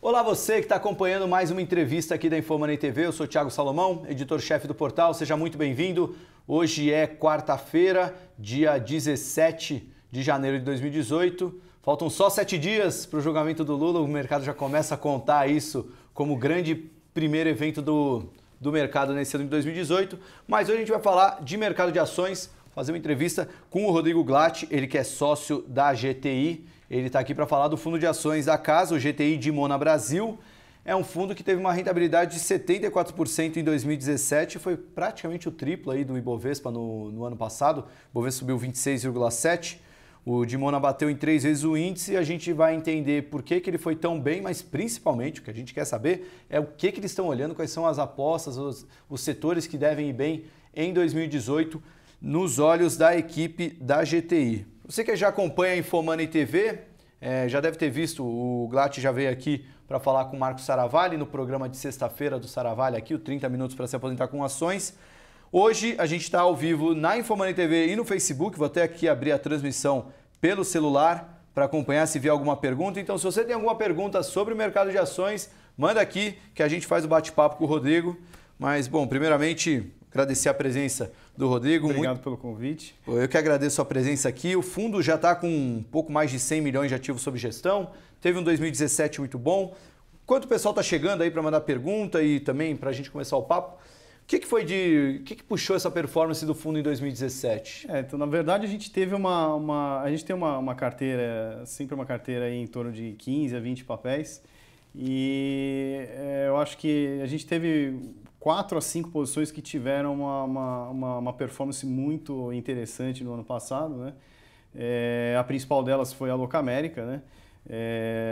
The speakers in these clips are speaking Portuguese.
Olá você que está acompanhando mais uma entrevista aqui da Infomoney TV, eu sou Thiago Salomão, editor-chefe do portal, seja muito bem-vindo. Hoje é quarta-feira, dia 17 de janeiro de 2018, faltam só 7 dias para o julgamento do Lula, o mercado já começa a contar isso como o grande primeiro evento do mercado nesse ano de 2018, mas hoje a gente vai falar de mercado de ações, fazer uma entrevista com o Rodrigo Glatt, ele que é sócio da GTI. Ele está aqui para falar do fundo de ações da casa, o GTI Dimona Brasil. É um fundo que teve uma rentabilidade de 74% em 2017, foi praticamente o triplo aí do Ibovespa no ano passado. O Ibovespa subiu 26,7%, o Dimona bateu em 3 vezes o índice e a gente vai entender por que ele foi tão bem, mas principalmente o que a gente quer saber é o que eles estão olhando, quais são as apostas, os setores que devem ir bem em 2018 nos olhos da equipe da GTI. Você que já acompanha a Infomoney TV, já deve ter visto, o Glatt já veio aqui para falar com o Marcos Saravalli no programa de sexta-feira do Saravalli aqui, o 30 minutos para se aposentar com ações. Hoje a gente está ao vivo na Infomoney TV e no Facebook, vou até aqui abrir a transmissão pelo celular para acompanhar se vier alguma pergunta. Então se você tem alguma pergunta sobre o mercado de ações, manda aqui que a gente faz o bate-papo com o Rodrigo. Mas, bom, primeiramente, agradecer a presença do Rodrigo. Obrigado pelo convite. Eu que agradeço a presença aqui. O fundo já está com um pouco mais de 100 milhões de ativos sob gestão. Teve um 2017 muito bom. Enquanto o pessoal está chegando aí para mandar pergunta e também para a gente começar o papo, o que puxou essa performance do fundo em 2017? Então, na verdade, a gente teve a gente tem uma carteira, sempre uma carteira aí em torno de 15 a 20 papéis. E eu acho que a gente teve 4 a 5 posições que tiveram uma performance muito interessante no ano passado, né? A principal delas foi a Locamerica, né?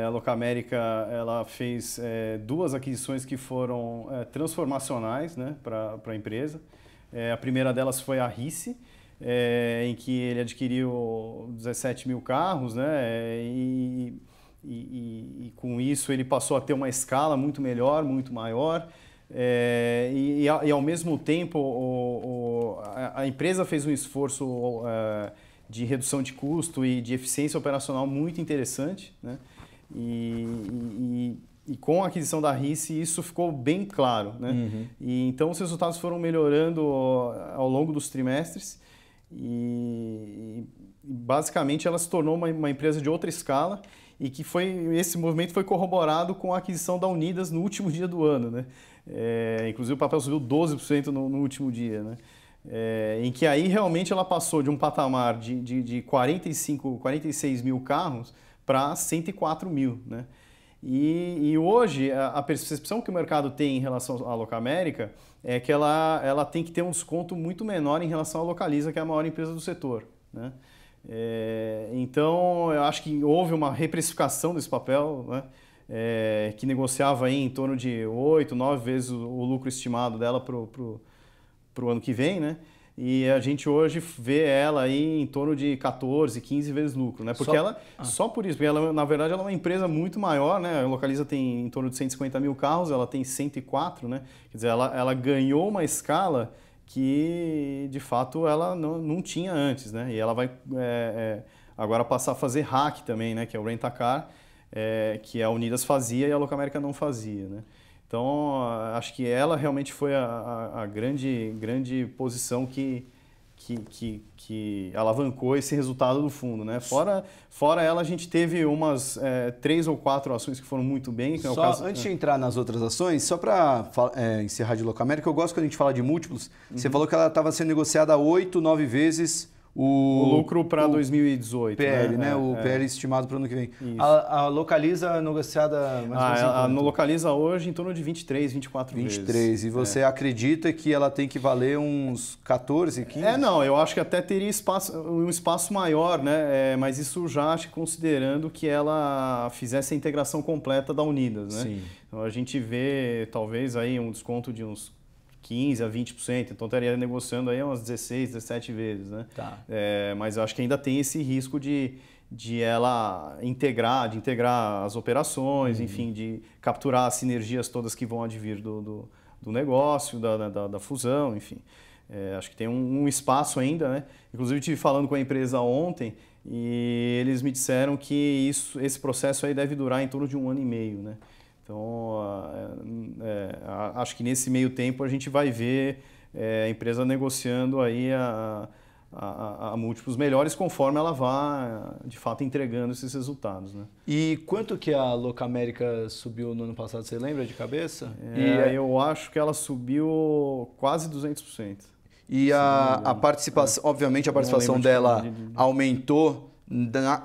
A Locamerica ela fez 2 aquisições que foram transformacionais, né, para a empresa. A primeira delas foi a RICE, em que ele adquiriu 17 mil carros, né? E com isso ele passou a ter uma escala muito melhor, muito maior. E ao mesmo tempo a empresa fez um esforço de redução de custo e de eficiência operacional muito interessante, né? E com a aquisição da RICE isso ficou bem claro, né? Uhum. E então os resultados foram melhorando ao longo dos trimestres e basicamente ela se tornou uma empresa de outra escala. E que esse movimento foi corroborado com a aquisição da Unidas no último dia do ano, né? Inclusive o papel subiu 12% no último dia, né? Em que aí realmente ela passou de um patamar de 46 mil carros para 104 mil, né? E hoje a percepção que o mercado tem em relação à Locamerica é que ela tem que ter um desconto muito menor em relação à Localiza, que é a maior empresa do setor, né? Então, eu acho que houve uma reprecificação desse papel, né? Que negociava aí em torno de 8, 9 vezes o lucro estimado dela para o ano que vem, né? E a gente hoje vê ela aí em torno de 14, 15 vezes lucro, né? Porque só por isso, porque ela, na verdade, ela é uma empresa muito maior, né? A Localiza tem em torno de 150 mil carros, ela tem 104, né? Quer dizer, ela ganhou uma escala que de fato ela não tinha antes, né? E ela vai agora passar a fazer hack também, né? Que é o Rent-A-Car, que a Unidas fazia e a Locamerica não fazia, né? Então acho que ela realmente foi a grande posição que alavancou esse resultado do fundo, né? Fora ela, a gente teve umas 3 ou 4 ações que foram muito bem. Que é o caso, antes de entrar nas outras ações, só para encerrar de Locamerica, eu gosto quando a gente fala de múltiplos. Uhum. Você falou que ela estava sendo negociada 8, 9 vezes o lucro para 2018. PL, né? O PL estimado para o ano que vem. A Localiza negociada a Localiza hoje em torno de 23, 24 vezes. 23. E você acredita que ela tem que valer uns 14, 15? Não, eu acho que até teria um espaço maior, né? Mas isso já acho que considerando que ela fizesse a integração completa da Unidas, né? Sim. Então a gente vê talvez aí um desconto de uns 15% a 20%, então estaria negociando aí umas 16, 17 vezes, né? Tá. Mas eu acho que ainda tem esse risco de ela integrar as operações, enfim, de capturar as sinergias todas que vão advir do negócio, da fusão, enfim. Acho que tem um espaço ainda, né? Inclusive, estive falando com a empresa ontem e eles me disseram que esse processo aí deve durar em torno de 1 ano e meio, né? Então, acho que nesse meio tempo a gente vai ver a empresa negociando aí a múltiplos melhores conforme ela vá, de fato, entregando esses resultados, né? E quanto que a Locamérica subiu no ano passado, você lembra de cabeça? Eu acho que ela subiu quase 200%. E a participação, obviamente a participação dela aumentou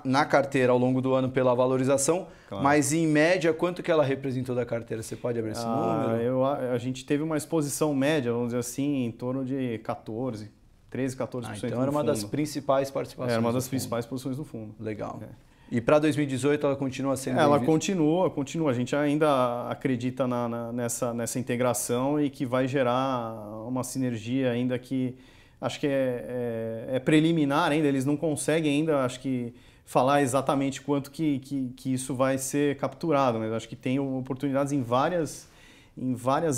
na carteira ao longo do ano pela valorização, claro. Mas em média, quanto que ela representou da carteira? Você pode abrir esse número? A gente teve uma exposição média, vamos dizer assim, em torno de 13, 14%. Então era uma das principais participações. Era uma das principais posições do fundo. Legal. E para 2018 ela continua sendo... Ela continua. A gente ainda acredita nessa integração e que vai gerar uma sinergia ainda que acho que é preliminar ainda. Eles não conseguem ainda, acho que, falar exatamente quanto que isso vai ser capturado, mas acho que tem oportunidades em várias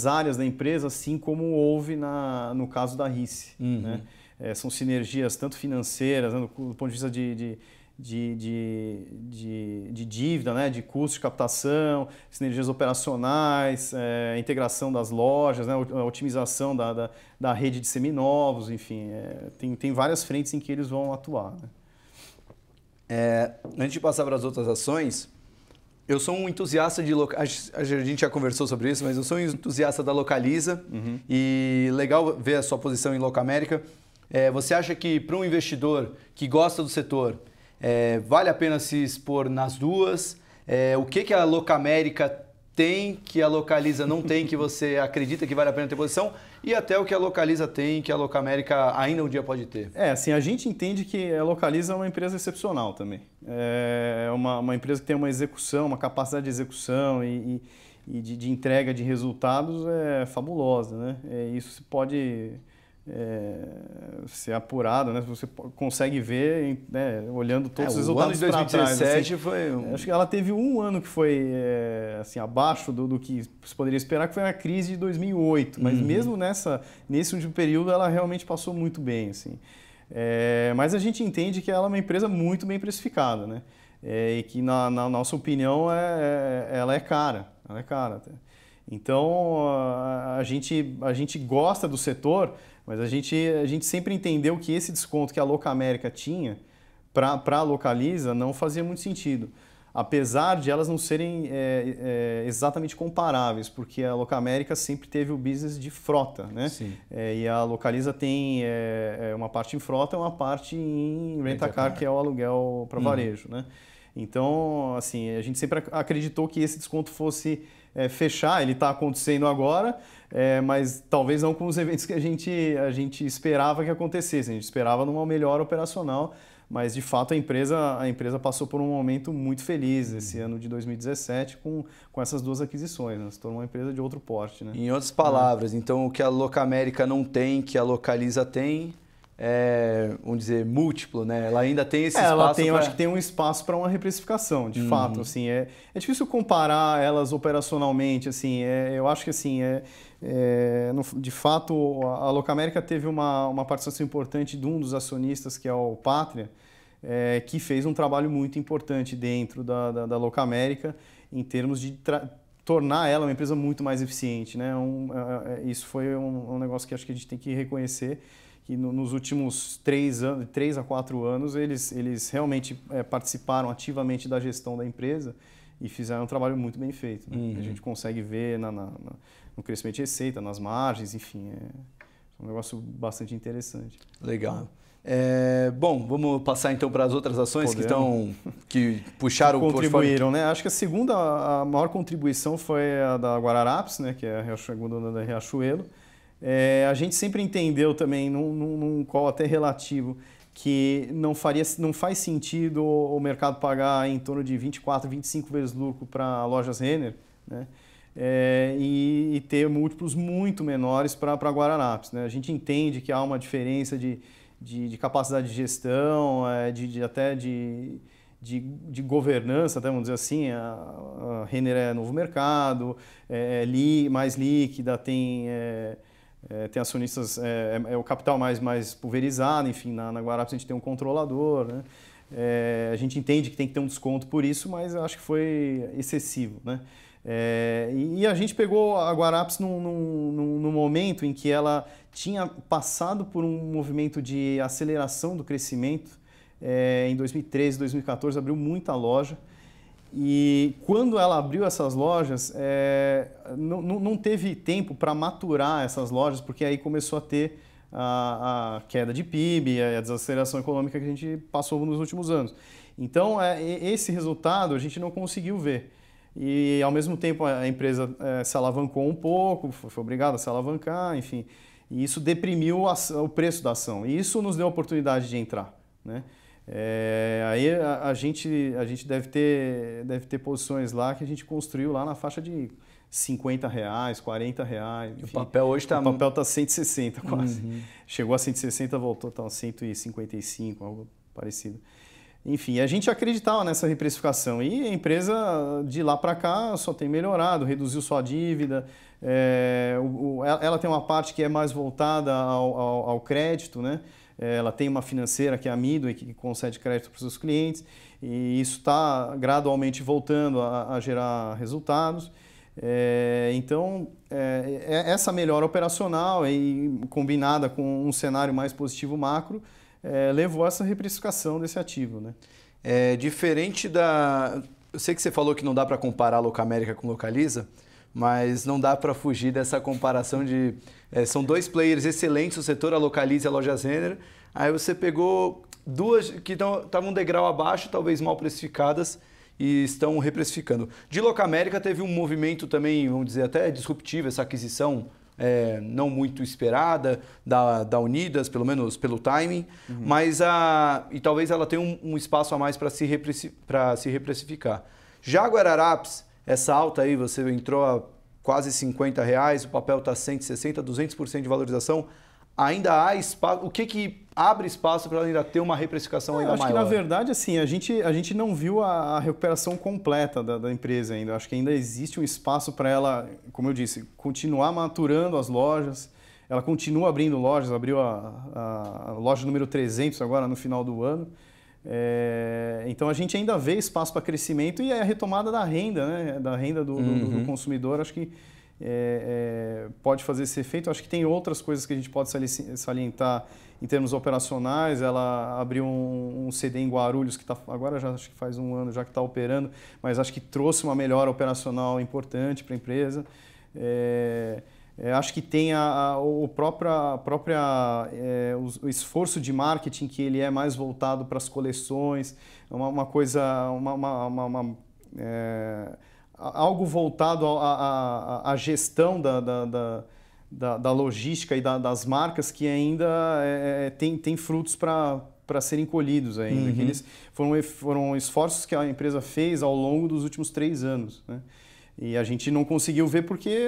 áreas da empresa, assim como houve no caso da RICE. Uhum. Né? São sinergias tanto financeiras, né, do ponto de vista de dívida, né, de custo de captação, sinergias operacionais, integração das lojas, né, a otimização da rede de seminovos, enfim, tem várias frentes em que eles vão atuar. Né? Antes de passar para as outras ações, eu sou um entusiasta de... A gente já conversou sobre isso, mas eu sou um entusiasta da Localiza. Uhum. E legal ver a sua posição em Locamérica. Você acha que para um investidor que gosta do setor, vale a pena se expor nas duas? O que a Locamérica tem que a Localiza não tem, que você acredita que vale a pena ter posição? E até o que a Localiza tem, que a Locamérica ainda um dia pode ter? Assim, a gente entende que a Localiza é uma empresa excepcional também. É uma empresa que tem uma execução, uma capacidade de execução e de entrega de resultados fabulosa, né? Isso pode ser apurado, né? Você consegue ver, né, olhando todos os resultados para trás. O ano de 2017 foi... Acho que ela teve um ano que foi assim, abaixo do que se poderia esperar, que foi a crise de 2008. Mas mesmo nesse último período, ela realmente passou muito bem. Assim. Mas a gente entende que ela é uma empresa muito bem precificada, né? E que, na nossa opinião, ela é cara. Ela é cara até. Então, a gente gosta do setor, mas a gente sempre entendeu que esse desconto que a Locamérica tinha para a Localiza não fazia muito sentido. Apesar de elas não serem exatamente comparáveis, porque a Locamérica sempre teve o business de frota, né? Sim. E a Localiza tem uma parte em frota e uma parte em rent-a-car, que é o aluguel para varejo, né? Então, assim, a gente sempre acreditou que esse desconto fosse fechar. Ele está acontecendo agora, mas talvez não com os eventos que a gente esperava que acontecessem. A gente esperava numa melhora operacional, mas de fato a empresa passou por um momento muito feliz esse ano de 2017 com essas duas aquisições, né? Se tornou uma empresa de outro porte, né? Em outras palavras, então o que a Locamérica não tem, que a Localiza tem, vamos dizer, múltiplo, né? Ela ainda tem esse espaço. Eu acho que tem um espaço para uma reprecificação, de fato. Assim, é difícil comparar elas operacionalmente. Assim, eu acho que assim, de fato a Locamérica teve uma participação importante de um dos acionistas, que é o Pátria, que fez um trabalho muito importante dentro da Locamérica em termos de tornar ela uma empresa muito mais eficiente, né? Isso foi um negócio que acho que a gente tem que reconhecer. Que nos últimos 3 a 4 anos, eles realmente participaram ativamente da gestão da empresa e fizeram um trabalho muito bem feito. Né? A gente consegue ver no crescimento de receita, nas margens, enfim, é um negócio bastante interessante. Legal. Bom, vamos passar então para as outras ações que puxaram o contribuíram, né? Acho que a maior contribuição foi a da Guararapes, né? Que é a segunda da Riachuelo. A gente sempre entendeu também, num call até relativo, que não faz sentido o mercado pagar em torno de 24, 25 vezes lucro para lojas Renner, né? E ter múltiplos muito menores para Guararapes, né? A gente entende que há uma diferença de capacidade de gestão, até de governança, até vamos dizer assim. A Renner é novo mercado, mais líquida, tem acionistas, o capital mais pulverizado, enfim, na Guararapes a gente tem um controlador, né? A gente entende que tem que ter um desconto por isso, mas eu acho que foi excessivo, né? E a gente pegou a Guararapes num momento em que ela tinha passado por um movimento de aceleração do crescimento. Em 2013, 2014, abriu muita loja. E quando ela abriu essas lojas, não teve tempo para maturar essas lojas, porque aí começou a ter a queda de PIB, a desaceleração econômica que a gente passou nos últimos anos. Então, esse resultado a gente não conseguiu ver. E, ao mesmo tempo, a empresa se alavancou um pouco, foi obrigada a se alavancar, enfim. E isso deprimiu o preço da ação. E isso nos deu a oportunidade de entrar, né? Aí a gente deve ter posições lá que a gente construiu lá na faixa de R$50, R$40. Enfim. O papel hoje está... O papel está 160 quase. Uhum. Chegou a 160, voltou, está 155, algo parecido. Enfim, a gente acreditava nessa reprecificação e a empresa de lá para cá só tem melhorado, reduziu sua dívida. Ela tem uma parte que é mais voltada ao crédito, né? Ela tem uma financeira que é a Midway, que concede crédito para os seus clientes, e isso está gradualmente voltando a gerar resultados. Então, essa melhora operacional, combinada com um cenário mais positivo macro, levou a essa reprecificação desse ativo, né? Diferente da... Eu sei que você falou que não dá para comparar a Locamerica com Localiza, mas não dá para fugir dessa comparação de... são dois players excelentes no setor, a Localiza e a Lojas Renner. Aí você pegou duas que estavam um degrau abaixo, talvez mal precificadas, e estão reprecificando. De Locamerica teve um movimento também, vamos dizer, até disruptivo, essa aquisição não muito esperada da Unidas, pelo menos pelo timing, mas e talvez ela tenha um espaço a mais para se reprecificar. Já a Guararapes, essa alta aí, você entrou a quase R$50, o papel está 160, 200% de valorização, ainda há espaço. O que abre espaço para ela ainda ter uma reprecificação ainda maior? Acho que, na verdade, assim, a gente não viu a recuperação completa da empresa ainda. Acho que ainda existe um espaço para ela, como eu disse, continuar maturando as lojas. Ela continua abrindo lojas, abriu a loja número 300 agora no final do ano. Então a gente ainda vê espaço para crescimento e a retomada da renda, né? Da renda do consumidor, acho que pode fazer esse efeito. Acho que tem outras coisas que a gente pode salientar em termos operacionais. Ela abriu um CD em Guarulhos, que agora já acho que faz um ano já que está operando, mas acho que trouxe uma melhora operacional importante para a empresa. Acho que tem o esforço de marketing, que ele é mais voltado para as coleções, algo voltado à gestão da logística e das marcas, que ainda tem frutos para serem colhidos ainda. Que eles foram esforços que a empresa fez ao longo dos últimos 3 anos, né? E a gente não conseguiu ver porque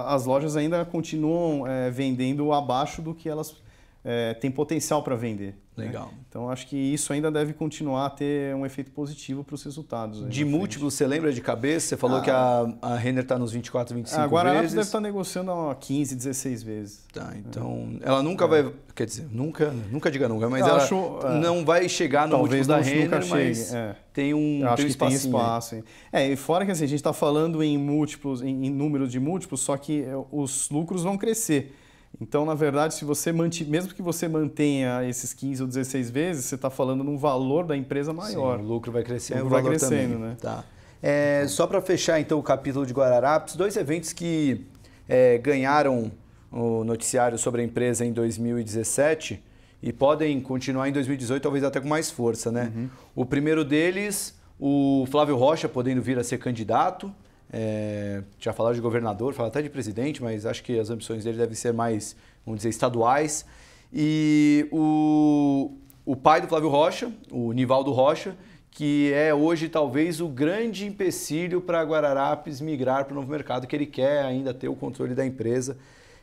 as lojas ainda continuam vendendo abaixo do que elas têm potencial para vender. Legal. Né? Então, acho que isso ainda deve continuar a ter um efeito positivo para os resultados. De múltiplos, você lembra de cabeça? Você falou que a Renner está nos 24, 25 vezes. Agora a Guararapes deve estar negociando a 15, 16 vezes. Tá, então ela nunca vai... Quer dizer, nunca diga nunca, mas ela não vai chegar no múltiplo da Renner, mas tem um tem espaço. E fora que assim, a gente está falando em múltiplos, em números de múltiplos, só que os lucros vão crescer. Então, na verdade, mesmo que você mantenha esses 15 ou 16 vezes, você está falando num valor da empresa maior. Sim, o lucro vai crescendo, o lucro vai crescendo, também. Né? Tá. Só para fechar, então, o capítulo de Guararapes, 2 eventos que ganharam o noticiário sobre a empresa em 2017 e podem continuar em 2018, talvez até com mais força, né? O primeiro deles, o Flávio Rocha podendo vir a ser candidato. Já falaram de governador, falaram até de presidente, mas acho que as ambições dele devem ser mais, vamos dizer, estaduais. E o pai do Flávio Rocha, o Nivaldo Rocha, que é hoje talvez o grande empecilho para a Guararapes migrar para o novo mercado, que ele quer ainda ter o controle da empresa.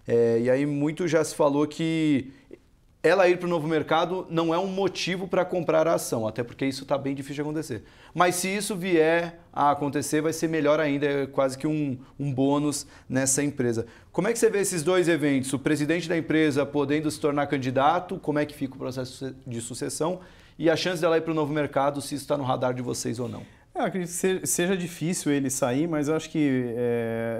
E aí muito já se falou que ela ir para o novo mercado não é um motivo para comprar a ação, até porque isso está bem difícil de acontecer. Mas se isso vier a acontecer, vai ser melhor ainda, é quase que um bônus nessa empresa. Como é que você vê esses 2 eventos? O presidente da empresa podendo se tornar candidato, como é que fica o processo de sucessão? E a chance dela ir para o novo mercado, se isso está no radar de vocês ou não? Eu acredito que seja difícil ele sair, mas eu acho que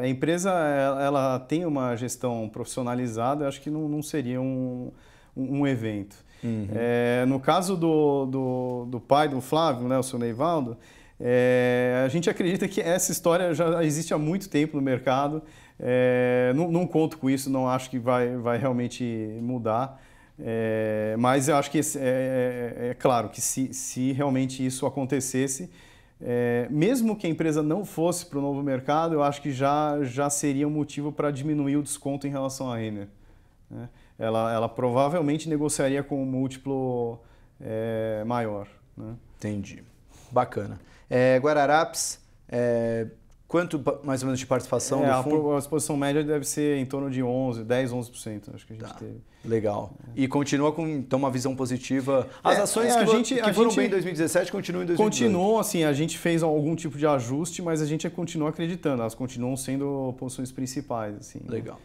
a empresa ela tem uma gestão profissionalizada, eu acho que não seria um evento. Uhum. No caso do pai do Flávio, né, o seu Neivaldo, a gente acredita que essa história já existe há muito tempo no mercado. Não conto com isso, não acho que vai realmente mudar. Mas eu acho que é claro que se realmente isso acontecesse, mesmo que a empresa não fosse para o novo mercado, eu acho que já seria um motivo para diminuir o desconto em relação à Renner, né? Ela provavelmente negociaria com um múltiplo maior, né? Entendi. Bacana. Guararapes, quanto mais ou menos de participação do fundo? A exposição média deve ser em torno de 10, 11%. Acho que a gente teve. Legal. E continua com então uma visão positiva. As ações que foram bem em 2017 continuam em 2018. Continuam, assim, a gente fez algum tipo de ajuste, mas a gente continua acreditando. Elas continuam sendo posições principais. Assim, legal.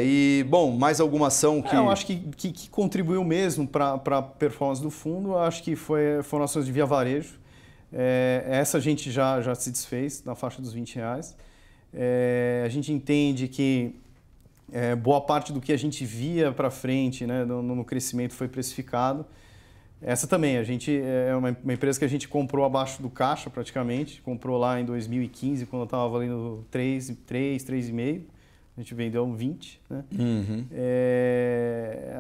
E, bom, mais alguma ação que... eu acho que contribuiu mesmo para a performance do fundo, eu acho que foram ações de Via Varejo. Essa a gente já se desfez na faixa dos R$20. A gente entende que boa parte do que a gente via para frente, né, no crescimento foi precificado. Essa também, a gente é uma empresa que a gente comprou abaixo do caixa praticamente, comprou lá em 2015, quando estava valendo 3,5. A gente vendeu 20, né? Uhum.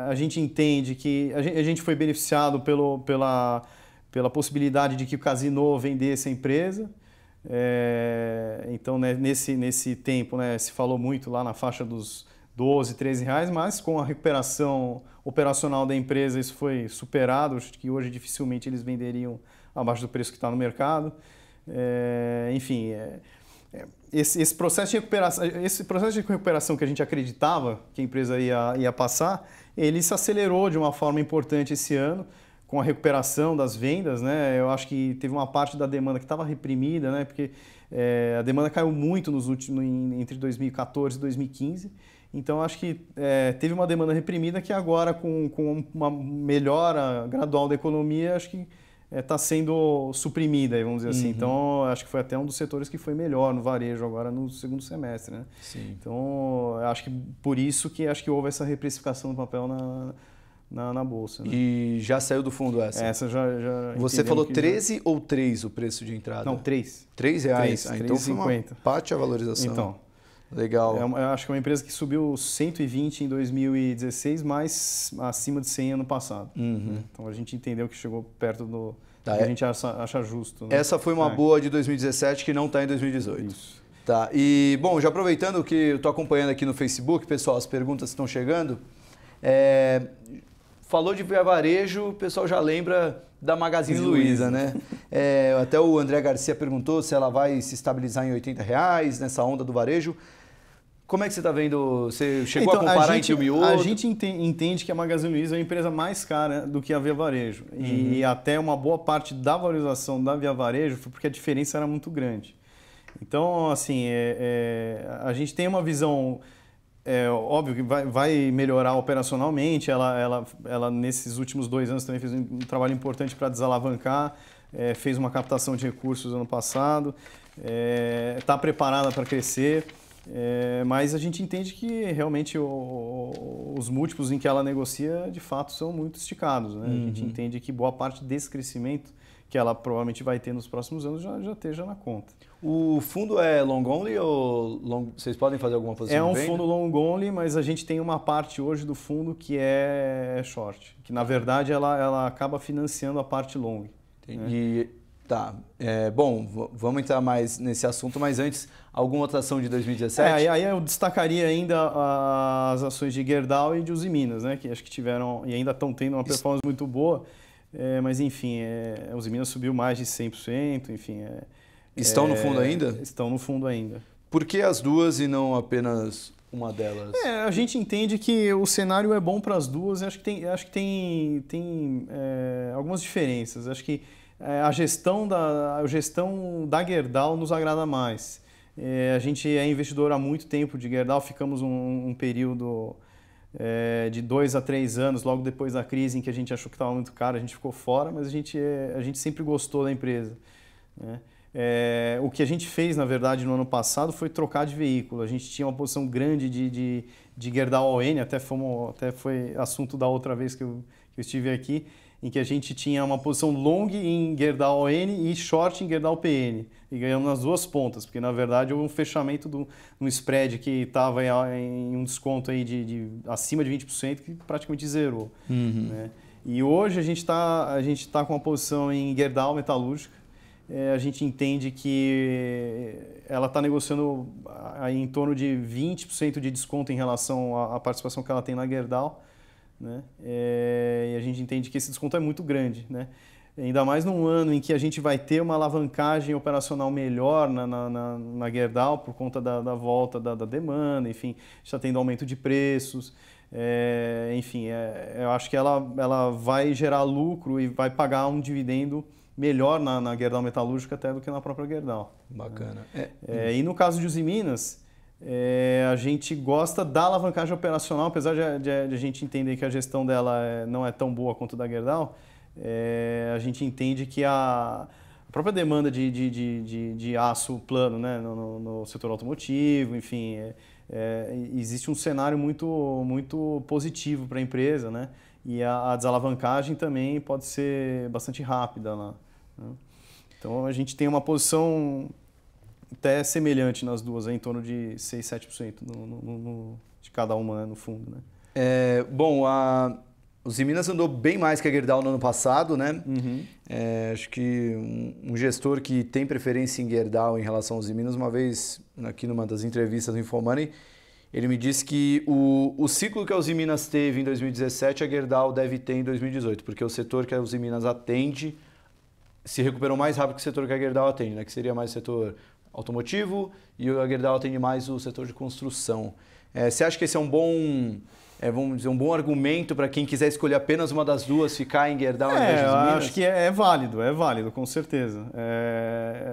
A gente entende que a gente foi beneficiado pela possibilidade de que o Casino vendesse a empresa. Então, né, nesse tempo, né, se falou muito lá na faixa dos R$12, R$13, mas com a recuperação operacional da empresa isso foi superado. Acho que hoje dificilmente eles venderiam abaixo do preço que está no mercado. Enfim... Esse processo de recuperação que a gente acreditava que a empresa ia passar, ele se acelerou de uma forma importante esse ano, com a recuperação das vendas, né? Eu acho que teve uma parte da demanda que estava reprimida, né? Porque a demanda caiu muito entre 2014 e 2015. Então, acho que teve uma demanda reprimida que agora, com uma melhora gradual da economia, acho que está sendo suprimida, vamos dizer assim. Então, acho que foi até um dos setores que foi melhor no varejo agora no segundo semestre, né? Sim. Então, acho que por isso que acho que houve essa reprecificação do papel na Bolsa. Né? E já saiu do fundo essa? Essa já Você falou 13 ou 3 o preço de entrada? Não, 3. R$3? Então 3,50. foi uma parte a valorização. Então. Legal. Eu acho que é uma empresa que subiu 120 em 2016, mas acima de 100 ano passado. Uhum. Então a gente entendeu que chegou perto do que a gente acha justo. Né? Essa foi uma boa de 2017 que não está em 2018. Isso. Tá. E, bom, já aproveitando que eu estou acompanhando aqui no Facebook, pessoal, as perguntas estão chegando. Falou de Via Varejo, o pessoal já lembra da Magazine Luiza, né? Até o André Garcia perguntou se ela vai se estabilizar em R$80 nessa onda do varejo. Como é que você está vendo? Você chegou a comparar entre um e outro? A gente entende que a Magazine Luiza é uma empresa mais cara do que a Via Varejo. E até uma boa parte da valorização da Via Varejo foi porque a diferença era muito grande. Então, assim, a gente tem uma visão... óbvio que vai melhorar operacionalmente. Ela, nesses últimos 2 anos, também fez um trabalho importante para desalavancar. Fez uma captação de recursos ano passado. Está preparada para crescer. Mas a gente entende que realmente os múltiplos em que ela negocia, de fato, são muito esticados. Né? A gente entende que boa parte desse crescimento que ela provavelmente vai ter nos próximos anos já esteja na conta. O fundo é long only ou vocês podem fazer alguma posição de venda? Fundo long only, mas a gente tem uma parte hoje do fundo que é short, que na verdade ela acaba financiando a parte long. Entendi. Né? Tá. Bom, vamos entrar mais nesse assunto, mas antes, alguma outra ação de 2017? Aí eu destacaria ainda as ações de Gerdau e de Usiminas, né, que acho que tiveram e ainda estão tendo uma performance muito boa, mas enfim, a Usiminas subiu mais de 100%, enfim. Estão no fundo ainda? Estão no fundo ainda. Por que as duas e não apenas uma delas? A gente entende que o cenário é bom para as duas, acho que tem algumas diferenças. Acho que a gestão da Gerdau nos agrada mais. A gente é investidor há muito tempo de Gerdau, ficamos um período de 2 a 3 anos, logo depois da crise, em que a gente achou que estava muito caro, a gente ficou fora, mas a gente sempre gostou da empresa. Né? O que a gente fez, na verdade, no ano passado foi trocar de veículo. A gente tinha uma posição grande de Gerdau ON, até foi assunto da outra vez que eu estive aqui, em que a gente tinha uma posição long em Gerdau ON e short em Gerdau PN. E ganhamos nas duas pontas, porque na verdade houve um fechamento de um spread que estava em um desconto aí de acima de 20%, que praticamente zerou. Né? E hoje a gente tá com uma posição em Gerdau metalúrgica. A gente entende que ela está negociando aí em torno de 20% de desconto em relação à participação que ela tem na Gerdau, né? E a gente entende que esse desconto é muito grande, né? Ainda mais num ano em que a gente vai ter uma alavancagem operacional melhor na Gerdau por conta da volta da demanda, enfim, está tendo aumento de preços. Enfim, eu acho que ela vai gerar lucro e vai pagar um dividendo melhor na Gerdau metalúrgica até do que na própria Gerdau. Bacana. E no caso de Usiminas, a gente gosta da alavancagem operacional, apesar de a gente entender que a gestão dela não é tão boa quanto da Gerdau, a gente entende que a própria demanda de aço plano, né, no setor automotivo, enfim, existe um cenário muito positivo para a empresa, né? E a desalavancagem também pode ser bastante rápida lá, né? Então a gente tem uma posição até semelhante nas duas, em torno de 6, 7% de cada uma, né, no fundo, né? O Usiminas andou bem mais que a Gerdau no ano passado, né? Acho que um gestor que tem preferência em Gerdau em relação aos Usiminas, uma vez aqui numa das entrevistas do Infomoney, ele me disse que o ciclo que a Usiminas teve em 2017, a Gerdau deve ter em 2018, porque o setor que a Usiminas atende se recuperou mais rápido que o setor que a Gerdau atende, né? Que seria mais o setor automotivo e a Gerdau atende mais o setor de construção. Você acha que esse é um bom, vamos dizer, um bom argumento para quem quiser escolher apenas uma das duas, ficar em Gerdau ao invés de Usiminas? Eu acho que é válido, com certeza.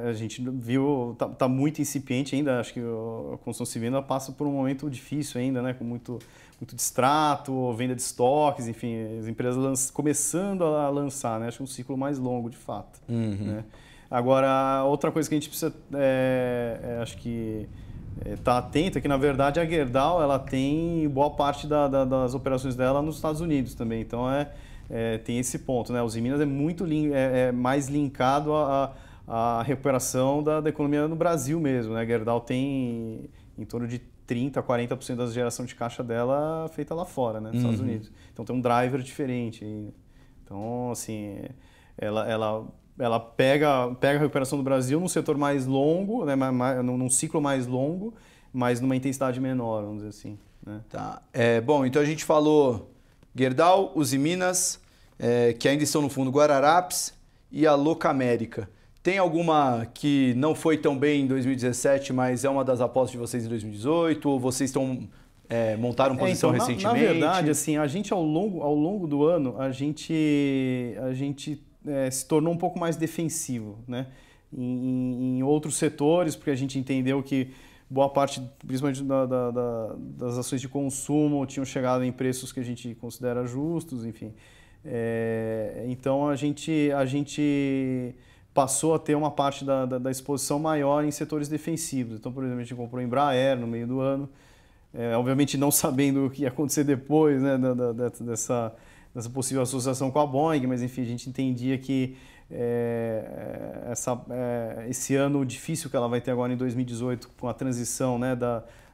A gente viu, tá muito incipiente ainda, acho que a construção civil ainda passa por um momento difícil ainda, né? Com muito distrato, venda de estoques, enfim, as empresas começando a lançar, né? Acho que é um ciclo mais longo, de fato. Né? Agora, outra coisa que a gente precisa, acho que tá atento é que, na verdade, a Gerdau ela tem boa parte das operações dela nos Estados Unidos também. Então, tem esse ponto, né? Os Usiminas é muito mais linkado à recuperação da economia no Brasil mesmo, né? A Gerdau tem em torno de 30% a 40% da geração de caixa dela feita lá fora, né? Nos Estados Unidos. Então, tem um driver diferente aí. Então, assim, ela pega a recuperação do Brasil num setor mais longo, né, num ciclo mais longo, mas numa intensidade menor, vamos dizer assim. Né? Tá. Bom, então a gente falou Gerdau, Usiminas, que ainda estão no fundo Guararapes, e a Locamérica. Tem alguma que não foi tão bem em 2017, mas é uma das apostas de vocês em 2018? Ou vocês montaram posição recentemente? Na verdade, assim, a gente ao longo do ano, a gente se tornou um pouco mais defensivo, né? Em outros setores, porque a gente entendeu que boa parte, principalmente das ações de consumo, tinham chegado em preços que a gente considera justos, enfim. Então a gente passou a ter uma parte da exposição maior em setores defensivos. Então, por exemplo, a gente comprou Embraer no meio do ano, obviamente não sabendo o que ia acontecer depois, né, dessa possível associação com a Boeing, mas enfim, a gente entendia que esse ano difícil que ela vai ter agora em 2018, com a transição, né,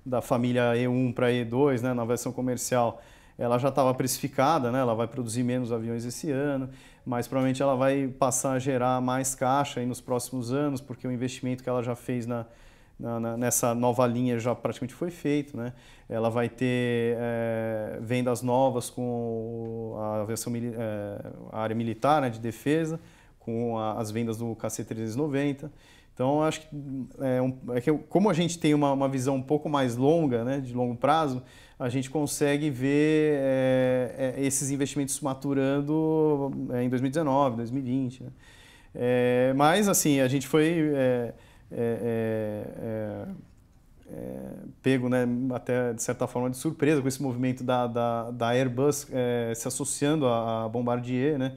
da família E1 para E2, né, na versão comercial, ela já estava precificada, né, ela vai produzir menos aviões esse ano, mas provavelmente ela vai passar a gerar mais caixa aí nos próximos anos, porque o investimento que ela já fez nessa nova linha já praticamente foi feito, né? Ela vai ter vendas novas com a versão a área militar, né, de defesa, com as vendas do KC-390. Então, acho que como a gente tem uma visão um pouco mais longa, né, de longo prazo, a gente consegue ver esses investimentos maturando em 2019, 2020. Né? Mas, assim, a gente foi pego, né, até de certa forma de surpresa com esse movimento da Airbus se associando à Bombardier, né,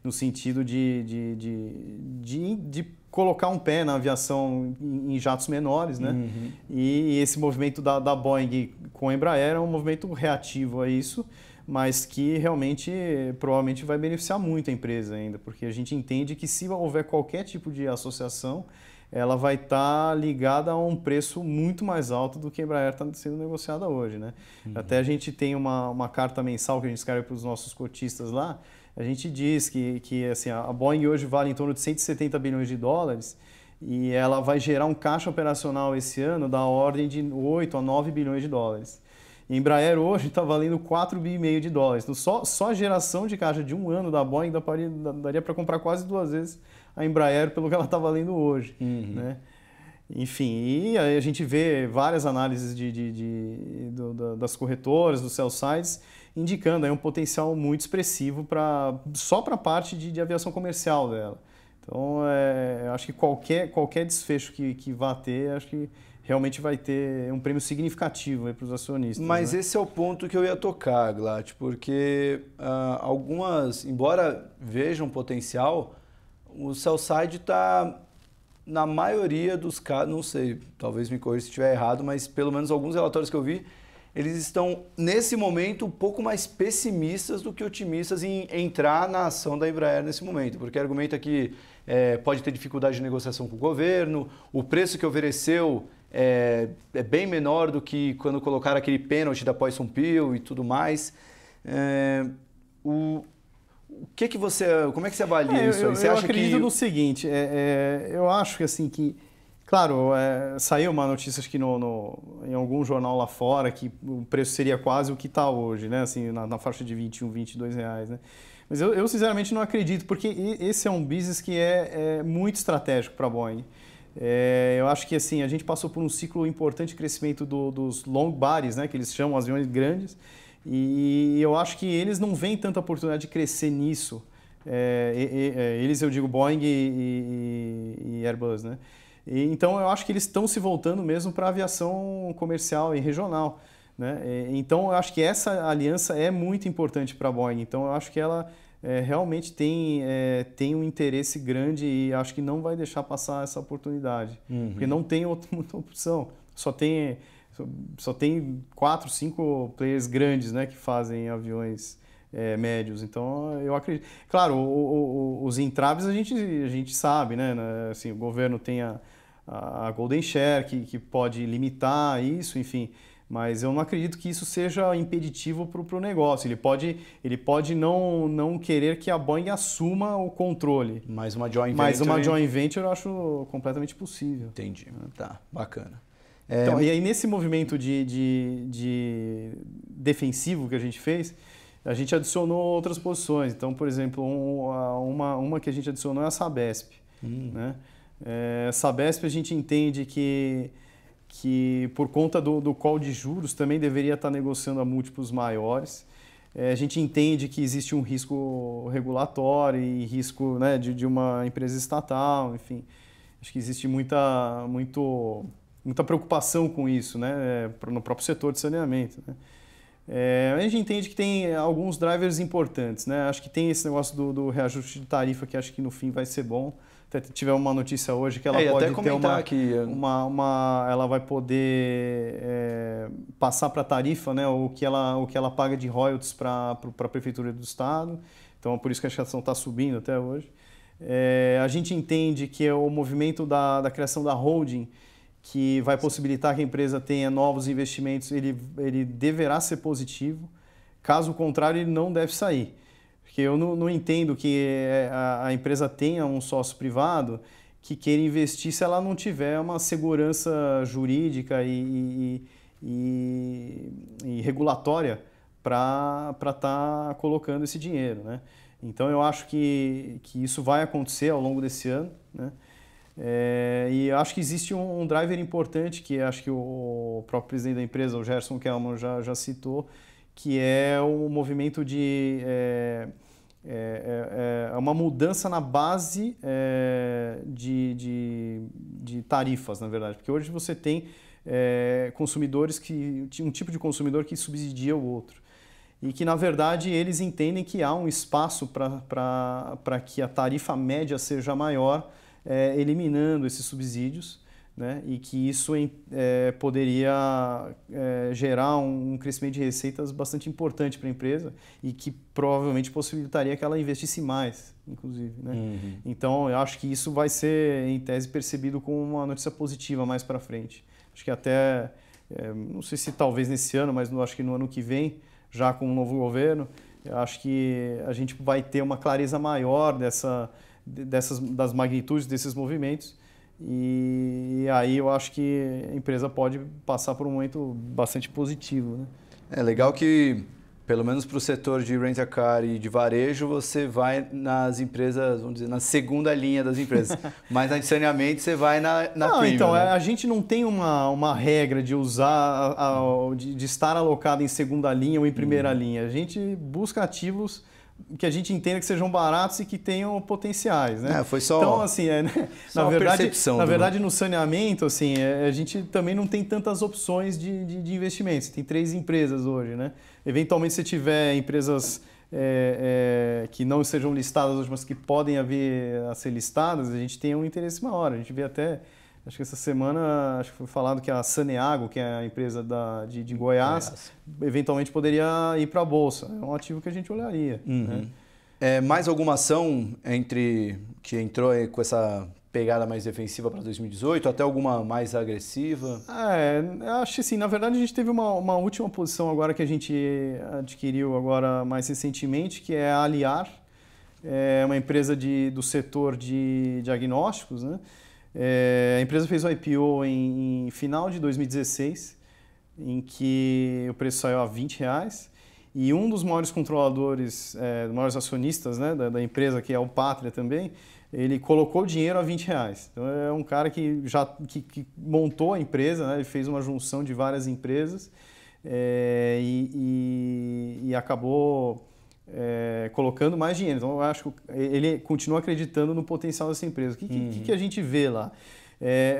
no sentido de colocar um pé na aviação em jatos menores, né? Uhum. E esse movimento da Boeing com a Embraer é um movimento reativo a isso, mas que realmente provavelmente vai beneficiar muito a empresa ainda, porque a gente entende que se houver qualquer tipo de associação, ela vai estar ligada a um preço muito mais alto do que a Embraer está sendo negociada hoje, né? Uhum. Até a gente tem uma carta mensal que a gente escreve para os nossos cotistas lá, a gente diz que assim, a Boeing hoje vale em torno de 170 bilhões de dólares e ela vai gerar um caixa operacional esse ano da ordem de 8 a 9 bilhões de dólares. E a Embraer hoje está valendo 4,5 bilhões de dólares. Então, só a geração de caixa de um ano da Boeing daria para comprar quase 2 vezes a Embraer pelo que ela está valendo hoje. Uhum. Né? Enfim, e aí a gente vê várias análises das corretoras, dos sell sides, indicando aí um potencial muito expressivo só para a parte de aviação comercial dela. Então, acho que qualquer desfecho que vá ter, acho que realmente vai ter um prêmio significativo para os acionistas. Mas né? Esse é o ponto que eu ia tocar, Glat, porque algumas, embora vejam potencial, o sell-side está, na maioria dos casos, não sei, talvez me corrija se estiver errado, mas pelo menos alguns relatórios que eu vi, eles estão, nesse momento, um pouco mais pessimistas do que otimistas em entrar na ação da Embraer nesse momento, porque argumenta que pode ter dificuldade de negociação com o governo, o preço que ofereceu é bem menor do que quando colocaram aquele pênalti da Poisson Pill e tudo mais. Como é que você avalia isso aí? Eu acredito no seguinte, eu acho que assim que, claro, saiu uma notícia acho que em algum jornal lá fora que o preço seria quase o que está hoje, né? Assim, na faixa de 21, 22 reais, né? Mas eu sinceramente não acredito, porque esse é um business que é muito estratégico para a Boeing. Eu acho que assim, a gente passou por um ciclo importante de crescimento dos long bodies, né, que eles chamam aviões grandes, e eu acho que eles não veem tanta oportunidade de crescer nisso. Eles, eu digo, Boeing e Airbus. Né? Então, eu acho que eles estão se voltando mesmo para a aviação comercial e regional. Né? Então, eu acho que essa aliança é muito importante para a Boeing. Então, eu acho que ela realmente tem um interesse grande e acho que não vai deixar passar essa oportunidade. Uhum. Porque não tem outra opção. Só tem 4, 5 players grandes, né, que fazem aviões médios. Então, eu acredito. Claro, os entraves a gente sabe, né? Assim, o governo tem a Golden Share, que pode limitar isso, enfim. Mas eu não acredito que isso seja impeditivo para o negócio. Ele pode não querer que a Boeing assuma o controle. Mais uma joint venture. Mas uma joint venture eu acho completamente possível. Entendi. Tá, bacana. Então, e aí nesse movimento de defensivo que a gente fez, a gente adicionou outras posições. Então, por exemplo, uma que a gente adicionou é a Sabesp. Né? Sabesp a gente entende que por conta do call de juros também deveria estar negociando a múltiplos maiores. A gente entende que existe um risco regulatório e risco, né, de uma empresa estatal, enfim. Acho que existe muita preocupação com isso, né, no próprio setor de saneamento. Né. A gente entende que tem alguns drivers importantes. Né. Acho que tem esse negócio do reajuste de tarifa que acho que no fim vai ser bom. Até tivemos uma notícia hoje que ela pode até ter ela vai poder passar para a tarifa, né, o que ela paga de royalties para a prefeitura do estado. Então, por isso que a ação está subindo até hoje. A gente entende que é o movimento da criação da holding, que vai possibilitar que a empresa tenha novos investimentos, ele deverá ser positivo. Caso contrário, ele não deve sair. Porque eu não entendo que a empresa tenha um sócio privado que queira investir se ela não tiver uma segurança jurídica e regulatória para estar colocando esse dinheiro. Né? Então, eu acho que isso vai acontecer ao longo desse ano. Né? E acho que existe um driver importante, que acho que o próprio presidente da empresa, o Gerson Kellman, já citou, que é o movimento de uma mudança na base de tarifas, na verdade. Porque hoje você tem consumidores um tipo de consumidor que subsidia o outro. E que, na verdade, eles entendem que há um espaço para que a tarifa média seja maior eliminando esses subsídios, né, e que isso poderia gerar um crescimento de receitas bastante importante para a empresa e que provavelmente possibilitaria que ela investisse mais, inclusive. Né? Uhum. Então, eu acho que isso vai ser, em tese, percebido como uma notícia positiva mais para frente. Acho que até, não sei se talvez nesse ano, mas acho que no ano que vem, já com um novo governo, eu acho que a gente vai ter uma clareza maior das magnitudes desses movimentos. E aí eu acho que a empresa pode passar por um momento bastante positivo. Né? É legal que, pelo menos para o setor de rent-a-car e de varejo, você vai nas empresas, vamos dizer, na segunda linha das empresas. Mas na de saneamento você vai na não, premium, então, né? a gente não tem uma regra de usar, de estar alocado em segunda linha ou em primeira linha. A gente busca ativos que a gente entenda que sejam baratos e que tenham potenciais, né? Foi só, então, assim, só na verdade, no saneamento, assim, a gente também não tem tantas opções de investimentos. Tem 3 empresas hoje, né? Eventualmente, se tiver empresas que não sejam listadas hoje, mas que podem vir a ser listadas, a gente tem um interesse maior. A gente vê até, acho que essa semana, acho que foi falado que a Saneago, que é a empresa de Goiás, eventualmente poderia ir para a Bolsa. É um ativo que a gente olharia. Uhum. Né? Mais alguma ação que entrou com essa pegada mais defensiva para 2018, até alguma mais agressiva? Acho que sim. Na verdade, a gente teve uma última posição agora que a gente adquiriu agora mais recentemente, que é a Aliar. É uma empresa do setor de diagnósticos, né? A empresa fez o IPO em final de 2016, em que o preço saiu a R$20, e um dos maiores controladores, maiores acionistas, né, da empresa, que é o Pátria também, ele colocou o dinheiro a R$20. Então é um cara que montou a empresa, né, ele fez uma junção de várias empresas e acabou colocando mais dinheiro. Então eu acho que ele continua acreditando no potencial dessa empresa. O que a gente vê lá?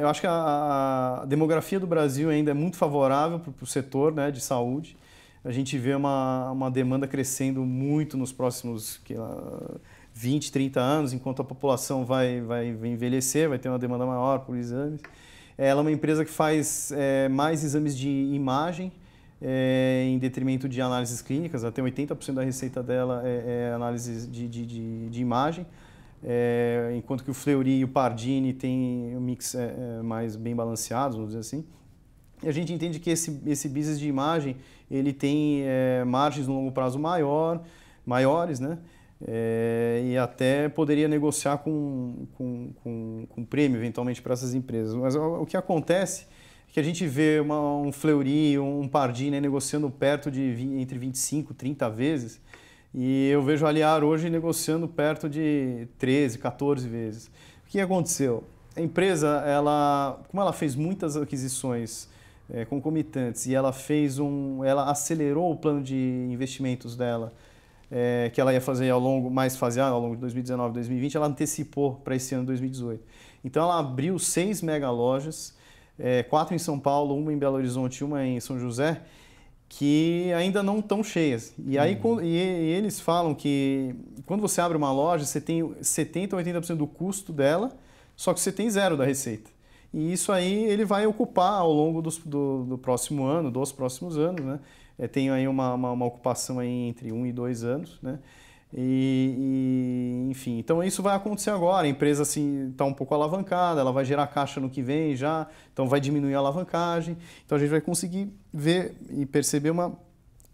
Eu acho que a demografia do Brasil ainda é muito favorável para o setor, né, de saúde. A gente vê uma demanda crescendo muito nos próximos 20, 30 anos, enquanto a população vai envelhecer, vai ter uma demanda maior por exames. Ela é uma empresa que faz mais exames de imagem, em detrimento de análises clínicas. Até 80% da receita dela é análise de imagem, enquanto que o Fleury e o Pardini têm um mix mais bem balanceado, vamos dizer assim. E a gente entende que esse business de imagem ele tem margens no longo prazo maiores, né? E até poderia negociar com prêmio eventualmente para essas empresas. Mas o que acontece é que a gente vê um Fleury, um Pardini negociando perto de entre 25 e 30 vezes, e eu vejo a Aliar hoje negociando perto de 13, 14 vezes. O que aconteceu? A empresa, como ela fez muitas aquisições concomitantes e ela acelerou o plano de investimentos dela, que ela ia fazer ao longo de 2019 e 2020, ela antecipou para esse ano 2018. Então ela abriu 6 mega lojas, 4 em São Paulo, uma em Belo Horizonte e uma em São José, que ainda não estão cheias. E aí eles falam que quando você abre uma loja, você tem 70% a 80% do custo dela, só que você tem 0 da receita. E isso aí ele vai ocupar ao longo do próximo ano, dos próximos anos, né? Tem aí uma ocupação aí entre 1 e 2 anos, né? Enfim, então isso vai acontecer agora. A empresa assim está um pouco alavancada, ela vai gerar caixa no que vem já, então vai diminuir a alavancagem. Então a gente vai conseguir ver e perceber uma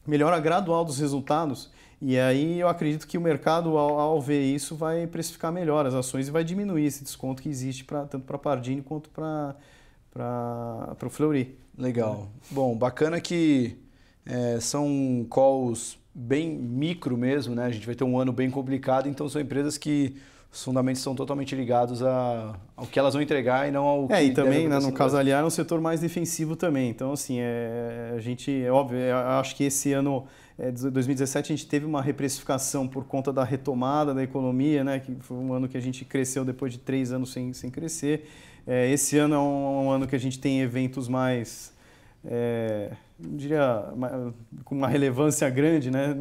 melhora gradual dos resultados. E aí eu acredito que o mercado, ao ver isso, vai precificar melhor as ações e vai diminuir esse desconto que existe tanto para a Pardini quanto para o Fleury. Legal. Bom, bacana que são calls bem micro mesmo, né? A gente vai ter um ano bem complicado, então são empresas que os fundamentos são totalmente ligados ao que elas vão entregar e não ao que e também, né, no caso Aliar, é um setor mais defensivo também. Então, assim, a gente, óbvio, acho que esse ano, 2017, a gente teve uma reprecificação por conta da retomada da economia, né? Que foi um ano que a gente cresceu depois de 3 anos sem crescer. Esse ano é um ano que a gente tem eventos mais não diria, com uma relevância grande, né?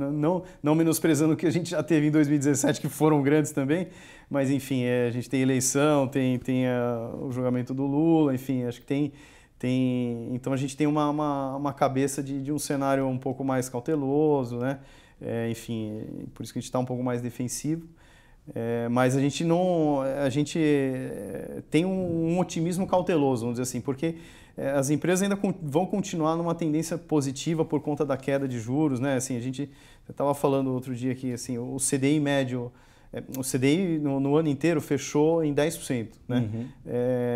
Não menosprezando o que a gente já teve em 2017, que foram grandes também, mas enfim, a gente tem eleição, tem o julgamento do Lula, enfim, acho que tem então a gente tem uma cabeça de um cenário um pouco mais cauteloso, né? Enfim, por isso que a gente está um pouco mais defensivo. Mas a gente tem um otimismo cauteloso, vamos dizer assim, porque as empresas ainda vão continuar numa tendência positiva por conta da queda de juros, né? Assim, eu estava falando outro dia que assim, o CDI médio, o CDI no ano inteiro fechou em 10%, né? Uhum.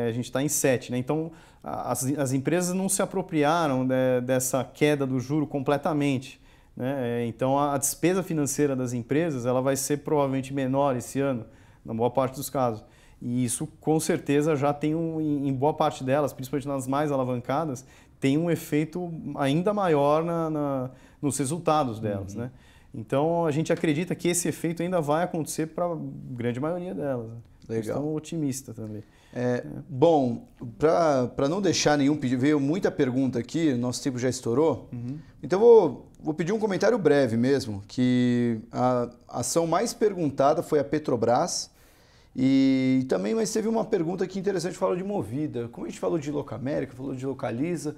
A gente está em 7%, né? Então as empresas não se apropriaram dessa queda do juro completamente, né? Então a despesa financeira das empresas ela vai ser provavelmente menor esse ano, na boa parte dos casos. E isso com certeza já tem em boa parte delas, principalmente nas mais alavancadas, tem um efeito ainda maior nos resultados delas, né? Então a gente acredita que esse efeito ainda vai acontecer para a grande maioria delas. Legal. Estamos otimistas também. Bom, para não deixar nenhum pedido, veio muita pergunta aqui, nosso tempo já estourou, então vou pedir um comentário breve mesmo, que a ação mais perguntada foi a Petrobras, e também, mas teve uma pergunta aqui interessante, falou de Movida, como a gente falou de Locamérica, falou de Localiza,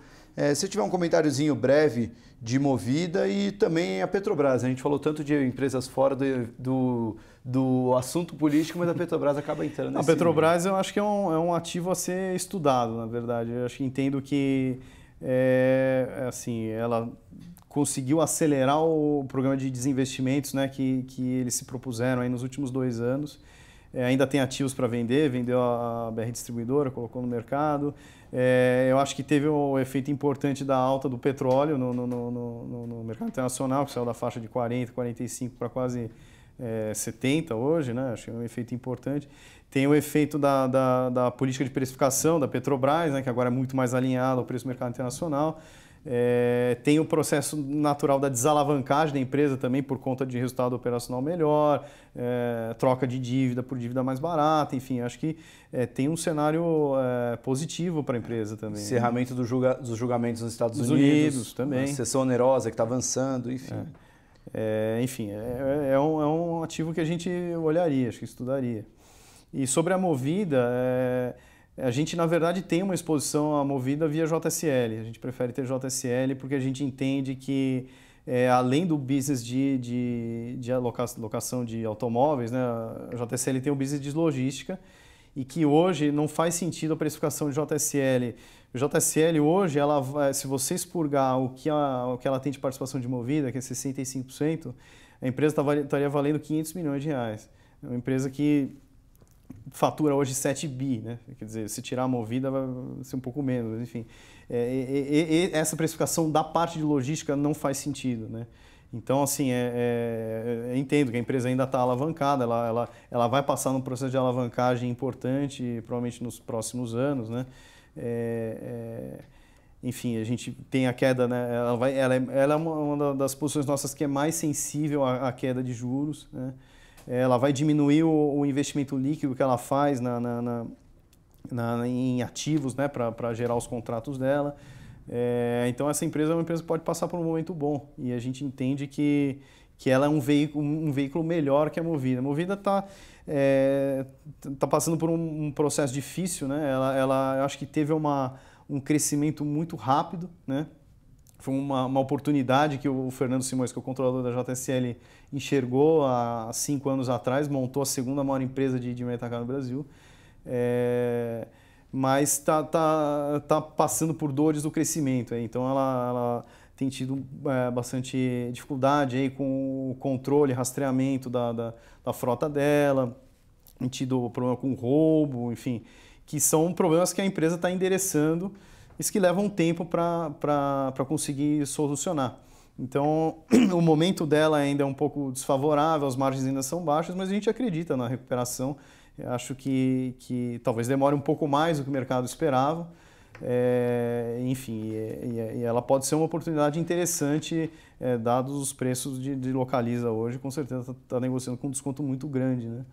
se tiver um comentáriozinho breve de Movida e também a Petrobras, a gente falou tanto de empresas fora do assunto político, mas a Petrobras acaba entrando nesse... A Petrobras eu acho que é um ativo a ser estudado, na verdade. Eu acho que entendo que assim, ela conseguiu acelerar o programa de desinvestimentos, né, que eles se propuseram aí nos últimos 2 anos. Ainda tem ativos para vender, vendeu a BR Distribuidora, colocou no mercado. Eu acho que teve um efeito importante da alta do petróleo no mercado internacional, que saiu da faixa de 40, 45 para quase 70 hoje, né? Acho que é um efeito importante. Tem o efeito da política de precificação da Petrobras, né? Que agora é muito mais alinhado ao preço do mercado internacional. Tem o processo natural da desalavancagem da empresa também por conta de resultado operacional melhor, troca de dívida por dívida mais barata, enfim, acho que tem um cenário positivo para a empresa também. Encerramento dos julgamentos nos Estados Unidos também. Sessão onerosa que está avançando, enfim. Enfim, é um ativo que a gente olharia, acho que estudaria. E sobre a Movida, a gente, na verdade, tem uma exposição à Movida via JSL. A gente prefere ter JSL porque a gente entende que, além do business de locação de automóveis, né, a JSL tem o business de logística e que hoje não faz sentido a precificação de JSL. O JSL hoje, se você expurgar o que ela tem de participação de Movida, que é 65%, a empresa estaria valendo 500 milhões de reais. É uma empresa que fatura hoje 7 bi, né? Quer dizer, se tirar a Movida vai ser um pouco menos, mas enfim. Essa precificação da parte de logística não faz sentido, né? Então, assim, entendo que a empresa ainda está alavancada, ela vai passar num processo de alavancagem importante, provavelmente nos próximos anos, né? Enfim, a gente tem a queda, né? Ela é uma das posições nossas que é mais sensível à queda de juros, né? Ela vai diminuir o investimento líquido que ela faz em ativos, né, para gerar os contratos dela. Então, essa empresa é uma empresa que pode passar por um momento bom e a gente entende que ela é um veículo melhor que a Movida. A Movida está passando por um processo difícil, né? Eu acho que teve um crescimento muito rápido, né? Foi uma oportunidade que o Fernando Simões, que é o controlador da JSL, enxergou há 5 anos atrás, montou a segunda maior empresa de mercado no Brasil, mas está passando por dores do crescimento. Então, ela tem tido bastante dificuldade aí com o controle, rastreamento da frota dela, tem tido problema com roubo, enfim, que são problemas que a empresa está endereçando, isso que leva um tempo para conseguir solucionar. Então, o momento dela ainda é um pouco desfavorável, as margens ainda são baixas, mas a gente acredita na recuperação. Eu acho que talvez demore um pouco mais do que o mercado esperava. Enfim, e ela pode ser uma oportunidade interessante, dados os preços de Localiza hoje, com certeza está negociando com um desconto muito grande, né?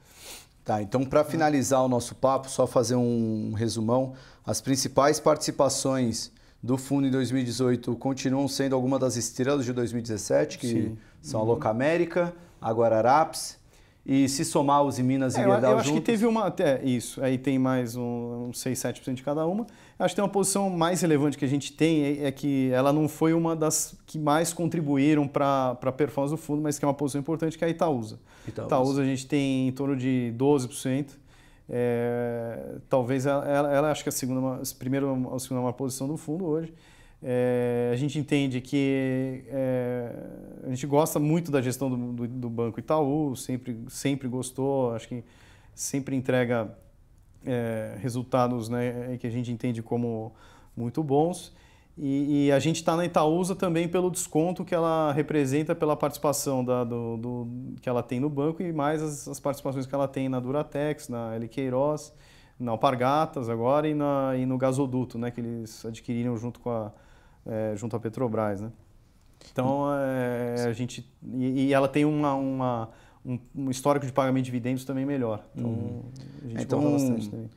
Tá, então para finalizar o nosso papo, só fazer um resumão. As principais participações do fundo em 2018 continuam sendo algumas das estrelas de 2017, que Sim. são a Locamérica, a Guararapes, e se somar os Minas e Gerdau eu acho juntos... que teve uma... isso, aí tem mais uns 6, 7% de cada uma. Acho que tem uma posição mais relevante que a gente tem, é que ela não foi uma das que mais contribuíram para a performance do fundo, mas que é uma posição importante, que é a Itaúsa. Itaúsa a gente tem em torno de 12%. Talvez ela acho que é a primeira ou segunda maior posição do fundo hoje. A gente entende que a gente gosta muito da gestão do Banco Itaú, sempre gostou, acho que sempre entrega resultados, né, que a gente entende como muito bons. E a gente está na Itaúsa também pelo desconto que ela representa pela participação que ela tem no banco e mais as participações que ela tem na Duratex, na L. Queiroz, na Alpargatas agora e no gasoduto, né, que eles adquiriram junto à Petrobras, né? Então, a gente... E ela tem um histórico de pagamento de dividendos também melhor. Então, a gente gosta bastante também.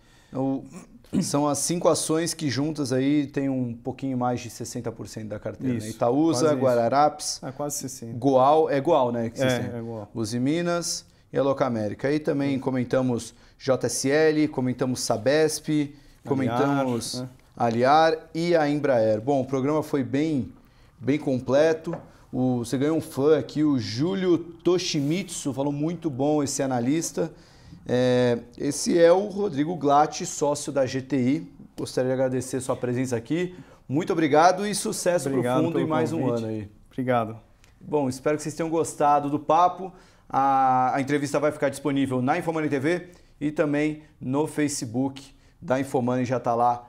São as 5 ações que juntas aí tem um pouquinho mais de 60% da carteira. Isso, né? Itaúsa, Guararapes, quase 60%. Goal, é Goal, né? Que é Goal. Usiminas e a Locamérica. Aí também comentamos JSL, comentamos Sabesp, comentamos Aliar e a Embraer. Bom, o programa foi bem completo. Você ganhou um fã aqui, o Júlio Toshimitsu, falou muito bom esse analista. Esse é o Rodrigo Glatt, sócio da GTI. Gostaria de agradecer sua presença aqui. Muito obrigado e sucesso para o fundo em mais um ano aí. Obrigado. Bom, espero que vocês tenham gostado do papo. A entrevista vai ficar disponível na Infomoney TV e também no Facebook da Infomoney, já está lá.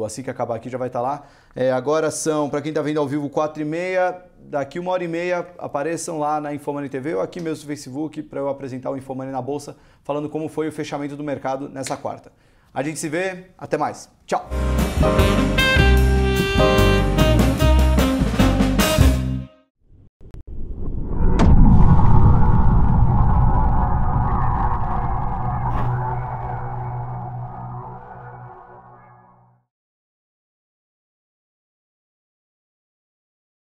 Assim que acabar aqui já vai estar lá. Agora são, para quem está vendo ao vivo, 4h30. Daqui 1h30 apareçam lá na Infomoney TV ou aqui mesmo no Facebook para eu apresentar o Infomoney na Bolsa, falando como foi o fechamento do mercado nessa quarta. A gente se vê, até mais. Tchau!